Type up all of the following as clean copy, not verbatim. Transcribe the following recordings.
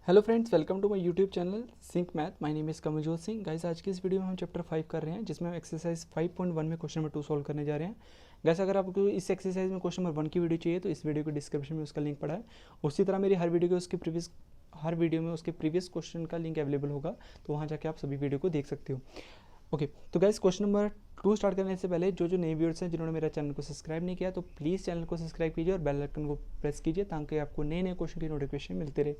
Hello friends, welcome to my YouTube channel sync math. My name is Kamaljot Singh. Guys, आज की इस video में हम चैप्टर 5 कर रहे हैं, जिसमें हम एक्सरसाइज 5.1 में क्वेश्चन नंबर 2 सॉल्व करने जा रहे हैं। गाइस, अगर आपको इस एक्सरसाइज में क्वेश्चन नंबर 1 की वीडियो चाहिए तो इस वीडियो के डिस्क्रिप्शन में उसका लिंक पड़ा है। उसी तरह मेरी हर वीडियो में उसके प्रीवियस क्वेश्चन का लिंक अवेलेबल होगा, तो वहाँ जाके आप सभी वीडियो को देख सकते हो। ओके, तो गाइस, क्वेश्चन नंबर 2 स्टार्ट करने से पहले जो नए व्यूअर्स हैं जिन्होंने मेरा चैनल को सब्सक्राइब नहीं किया, तो प्लीज़ चैनल को सब्सक्राइब कीजिए और बेल आइकन को प्रेस कीजिए, ताकि आपको नए नए क्वेश्चन की नोटिफिकेशन मिलते रहे।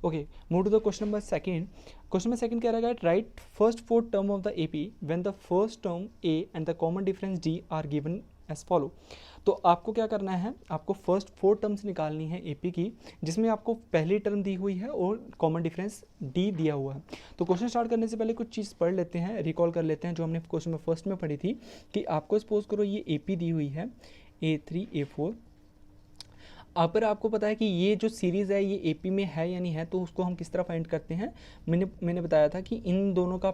Okay, move to the question number second. Question number second कह रहा है, write first 4 term of the AP when the first term a and the common difference d are given as follow. तो आपको क्या करना है, आपको फर्स्ट 4 टर्म्स निकालनी है एपी की, जिसमें आपको पहली टर्म दी हुई है और कॉमन डिफरेंस डी दिया हुआ है। तो क्वेश्चन स्टार्ट करने से पहले कुछ चीज़ पढ़ लेते हैं, रिकॉल कर लेते हैं जो हमने क्वेश्चन में फर्स्ट में पढ़ी थी। कि आपको सपोज करो ये एपी दी हुई है A3 A4। पर आपको पता है कि ये जो सीरीज़ है ये एपी में है या नहीं है, तो उसको हम किस तरह फाइंड करते हैं। मैंने बताया था कि इन दोनों का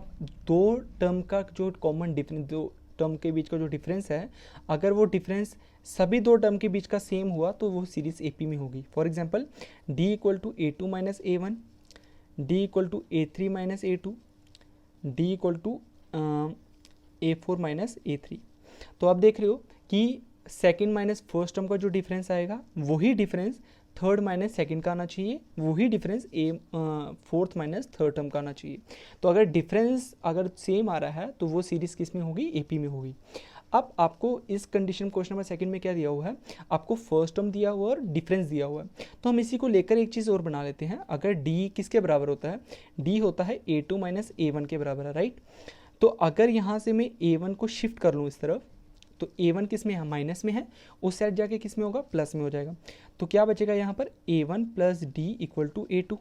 दो टर्म का जो कॉमन डिफरेंस, दो टर्म के बीच का जो डिफरेंस है, अगर वो डिफरेंस सभी दो टर्म के बीच का सेम हुआ तो वो सीरीज़ एपी में होगी। For example, d equal to A2 minus A1, d equal to A3 minus A2, d equal to A4 minus A3। तो आप देख रहे हो कि सेकंड माइनस फर्स्ट टर्म का जो डिफरेंस आएगा वही डिफरेंस थर्ड माइनस सेकंड का आना चाहिए, वही difference fourth minus third term का आना चाहिए। तो अगर डिफरेंस अगर सेम आ रहा है तो वो सीरीज़ किस में होगी, एपी में होगी। अब आपको इस कंडीशन क्वेश्चन नंबर सेकंड में क्या दिया हुआ है, आपको फर्स्ट टर्म दिया हुआ है और डिफरेंस दिया हुआ है। तो हम इसी को लेकर एक चीज़ और बना लेते हैं। अगर डी किसके बराबर होता है, डी होता है A2 माइनस A1 के बराबर है, राइट। तो अगर यहाँ से मैं A1 को शिफ्ट कर लूँ इस तरफ, तो A1 किस में है, माइनस में है, उस साइड जाके किस में होगा, प्लस में हो जाएगा। तो क्या बचेगा यहाँ पर, A1 plus D equal to A2।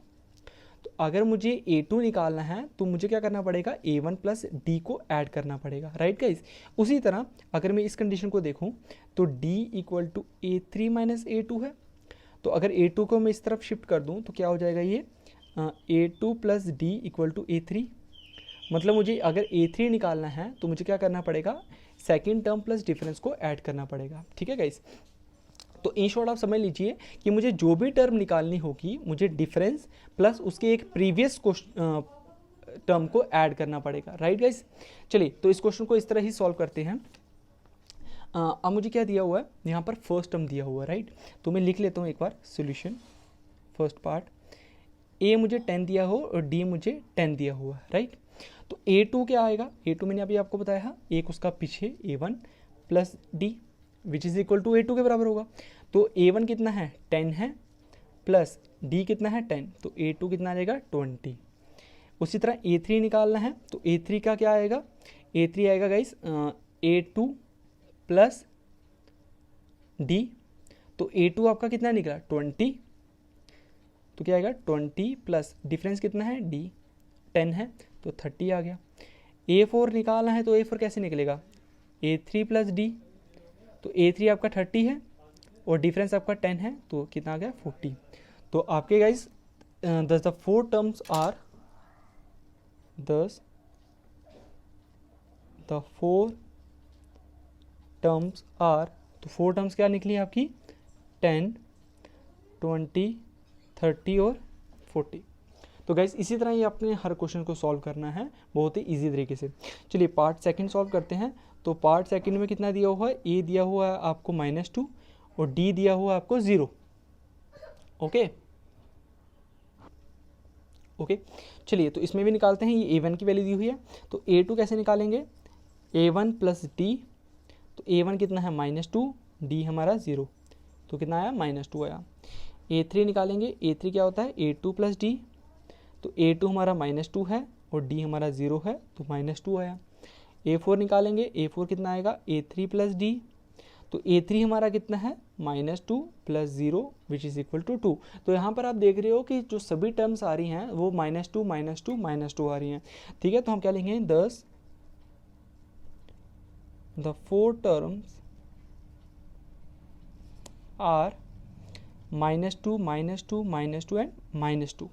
तो अगर मुझे A2 निकालना है तो मुझे क्या करना पड़ेगा, A1 प्लस डी को ऐड करना पड़ेगा, राइट गाइज। उसी तरह अगर मैं इस कंडीशन को देखूँ तो D equal to A3 minus A2 है। तो अगर A2 को मैं इस तरफ शिफ्ट कर दूँ तो क्या हो जाएगा, ये A2 plus D equal to A3। मतलब मुझे अगर A3 निकालना है तो मुझे क्या करना पड़ेगा, सेकेंड टर्म प्लस डिफरेंस को ऐड करना पड़ेगा, ठीक है गाइस। तो इन शॉर्ट आप समझ लीजिए कि मुझे जो भी टर्म निकालनी होगी, मुझे डिफरेंस प्लस उसके एक प्रीवियस टर्म को ऐड करना पड़ेगा, राइट गाइस। चलिए, तो इस क्वेश्चन को इस तरह ही सॉल्व करते हैं। अब मुझे क्या दिया हुआ है, यहाँ पर फर्स्ट टर्म दिया हुआ है, राइट। तो मैं लिख लेता हूँ एक बार सोल्यूशन। फर्स्ट पार्ट, ए मुझे 10 दिया हो और डी मुझे 10 दिया हुआ है, राइट। तो A2 क्या आएगा, A2 मैंने अभी आपको बताया है, एक उसका पीछे A1 plus d which is equal to A2 के बराबर होगा। तो A1 कितना है, 10 है, प्लस डी कितना है, 10, तो A2 कितना आ जाएगा, 20। उसी तरह A3 निकालना है, तो A3 का क्या आएगा, A3 आएगा गाइस A2 प्लस डी। तो A2 आपका कितना निकला, 20। तो क्या आएगा, 20 प्लस डिफरेंस कितना है, डी 10 है, तो 30 आ गया। A4 निकालना है तो A4 कैसे निकलेगा, A3 प्लस डी। तो A3 आपका 30 है और डिफरेंस आपका 10 है, तो कितना आ गया, 40। तो आपके गाइस दस द फोर टर्म्स आर, दस द फोर टर्म्स आर, तो फोर टर्म्स क्या निकली आपकी, 10, 20, 30 और 40। तो गाइस, इसी तरह ही आपने हर क्वेश्चन को सॉल्व करना है बहुत ही इजी तरीके से। चलिए, पार्ट सेकंड सॉल्व करते हैं। तो पार्ट सेकंड में कितना दिया हुआ है, ए दिया हुआ है आपको -2 और डी दिया हुआ है आपको 0। ओके ओके, चलिए, तो इसमें भी निकालते हैं। ये A1 की वैल्यू दी हुई है, तो A2 कैसे निकालेंगे, A1 प्लस डी। तो A1 कितना है, -2, डी हमारा 0, तो कितना आया, -2 आया। A3 निकालेंगे, A3 क्या होता है, A2 प्लस डी। तो A2 हमारा -2 है और D हमारा 0 है, तो -2 आया। A4 निकालेंगे, A4 कितना आएगा, A3 प्लस डी। तो A3 हमारा कितना है, -2 plus 0 which is equal to 2। तो यहाँ पर आप देख रहे हो कि जो सभी टर्म्स आ रही हैं वो -2 -2 -2 आ रही हैं, ठीक है। तो हम क्या लिखेंगे, thus the four terms are -2 -2 -2 and -2।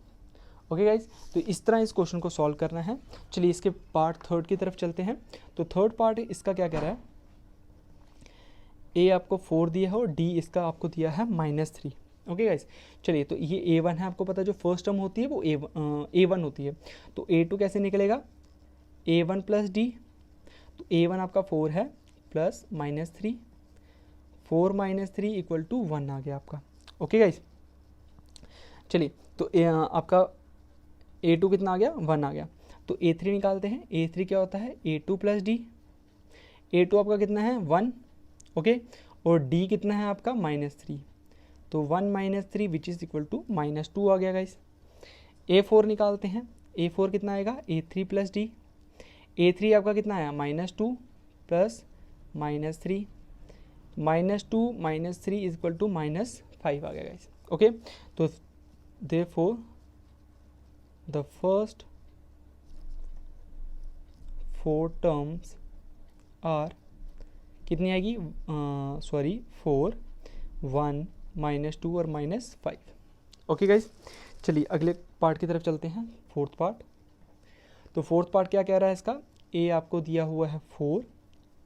Okay guys, तो इस तरह इस क्वेश्चन को सॉल्व करना है। चलिए, इसके पार्ट थर्ड की तरफ चलते हैं। तो थर्ड पार्ट इसका क्या कह रहा है, ए आपको 4 दिया है और डी इसका आपको दिया है -3। ओके गाइस, चलिए तो ये A1 है, आपको पता है जो फर्स्ट टर्म होती है वो A1 होती है, तो A2 कैसे निकलेगा, A1 प्लस डी, तो A1 आपका 4 है प्लस -3, 4 - 3 इक्वल टू 1 आ गया आपका। ओके गाइस, चलिए तो आपका A2 कितना आ गया, 1 आ गया, तो A3 निकालते हैं। A3 क्या होता है, A2 प्लस डी, A2 आपका कितना है 1, ओके, और D कितना है आपका -3, तो 1 - 3 विच इज़ इक्वल टू -2 आ गया गाइस। A4 निकालते हैं, A4 कितना आएगा, A3 प्लस डी, A3 आपका कितना आया -2 प्लस -3, -2 - 3 इज इक्वल टू -5 आ गया गाइस। ओके, तो therefore the first 4 terms are कितनी आएगी, सॉरी 4, 1, -2 और -5। ओके गाइस, चलिए अगले पार्ट की तरफ चलते हैं, फोर्थ पार्ट। तो फोर्थ पार्ट क्या कह रहा है इसका, ए आपको दिया हुआ है 4,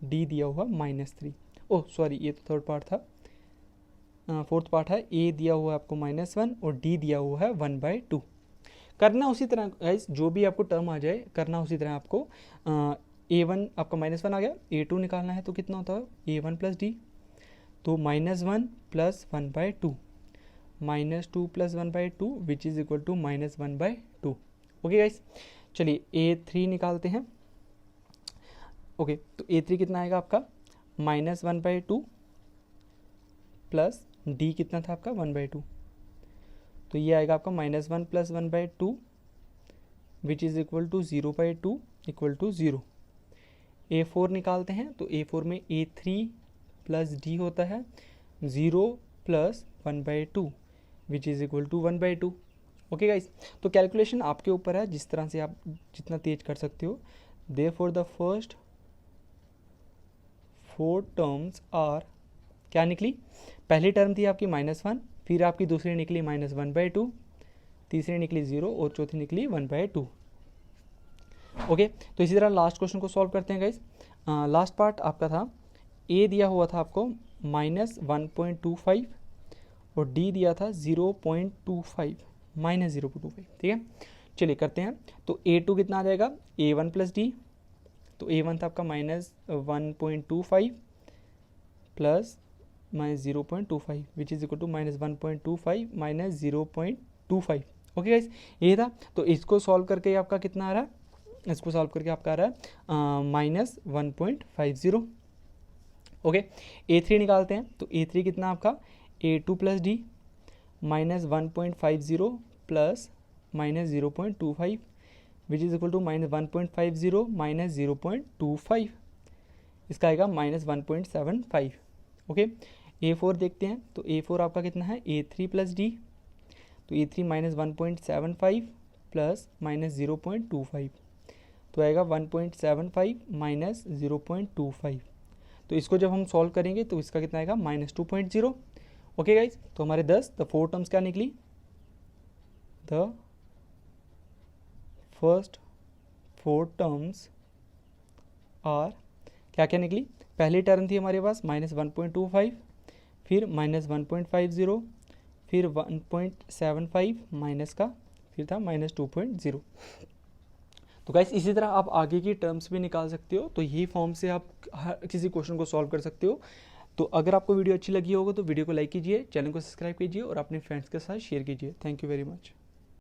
डी दिया हुआ -3, ओह सॉरी ये तो थर्ड पार्ट था, फोर्थ पार्ट है, ए दिया हुआ है आपको -1 और डी दिया हुआ है 1/2। करना उसी तरह गाइस, जो भी आपको टर्म आ जाए करना उसी तरह आपको। A1 आपका -1 आ गया, A2 निकालना है तो कितना होता है A1 प्लस डी, तो -1 plus 1/2, -2 plus 1/2 which is equal to -1/2। Okay guys, चलिए A3 निकालते हैं। ओके, तो A3 कितना आएगा आपका, -1/2 प्लस डी कितना था आपका 1/2, तो ये आएगा आपका -1 plus 1/2 which is equal to 0/2 equal to 0। A4 निकालते हैं, तो A4 में A3 प्लस डी होता है 0 plus 1/2 which is equal to 1/2। Okay guys, तो कैलकुलेशन आपके ऊपर है, जिस तरह से आप जितना तेज कर सकते हो। Therefore the first 4 terms are, क्या निकली, पहली टर्म थी आपकी -1, फिर आपकी दूसरी निकली -1/2, तीसरी निकली 0 और चौथी निकली 1/2। ओके, तो इसी तरह लास्ट क्वेश्चन को सॉल्व करते हैं गाइस। लास्ट पार्ट आपका था, ए दिया हुआ था आपको -1.25 और डी दिया था 0.25, -0.25, ठीक है। चलिए करते हैं, तो A2 कितना आ जाएगा, A1 प्लस डी, तो A1 था आपका -1.25 plus -0.25 which is equal to -1.25 -0.25। Okay guys, ये था, तो इसको सॉल्व करके आपका कितना आ रहा है, इसको सॉल्व करके आपका आ रहा है -1.50। ओके, A3 निकालते हैं, तो A3 कितना आपका A2 plus d, -1.50 plus -0.25 which is equal to -1.50 -0.25, इसका आएगा -1.75। ओके, A4 देखते हैं, तो A4 आपका कितना है A3 प्लस डी, तो A3 -1.75 प्लस -0.25, तो आएगा 1.75 -0.25। तो इसको जब हम सॉल्व करेंगे तो इसका कितना आएगा -2.0। ओके गाइज, तो हमारे 10 द 4 टर्म्स क्या निकली, द फर्स्ट 4 टर्म्स आर, क्या क्या निकली, पहली टर्म थी हमारे पास -1.25, फिर -1.50, फिर 1.75 माइनस का, फिर था -2.0। तो गाइस इसी तरह आप आगे की टर्म्स भी निकाल सकते हो, तो यही फॉर्म से आप हर किसी क्वेश्चन को सॉल्व कर सकते हो। तो अगर आपको वीडियो अच्छी लगी होगा तो वीडियो को लाइक कीजिए, चैनल को सब्सक्राइब कीजिए और अपने फ्रेंड्स के साथ शेयर कीजिए। Thank you very much.